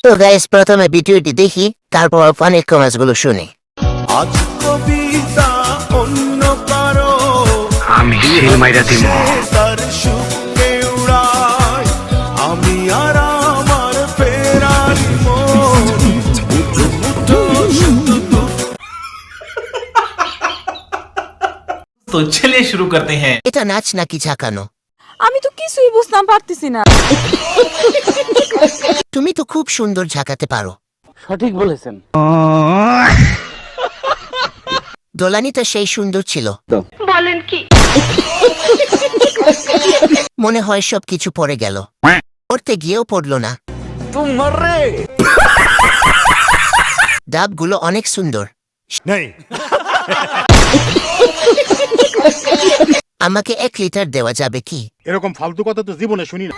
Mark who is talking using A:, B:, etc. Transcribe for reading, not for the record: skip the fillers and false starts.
A: তো গাইস প্রথমে ভিডিওটি দেখি, তারপর অনেক কমেন্টসগুলো শুনি।
B: আজ কবিতা অন্য কারো,
C: আমি সেই মাইরা দিব।
B: তার সুখে উড়ায় আমি আর আমার ফেরারি মন, মুঠো মুঠো শুধু দুঃখ।
D: तो चलिए शुरू करते हैं।
A: এটা নাচ নাকি ঝাঁকানো?
E: আমি তো কিছুই বুঝতাম পারতেছি না।
A: তুমি তো খুব সুন্দর ঝাঁকাতে পারো।
C: সঠিক বলেছেন।
A: দোলানিটা সেই সুন্দর ছিল।
E: বলেন কি?
A: মনে হয় সব কিছু পড়ে গেল, পড়তে গিয়েও পড়লো না। ডাবগুলো অনেক সুন্দর। আমাকে 1 লিটার দেওয়া যাবে কি?
F: এরকম ফালতু কথা তো জীবনে শুনি না।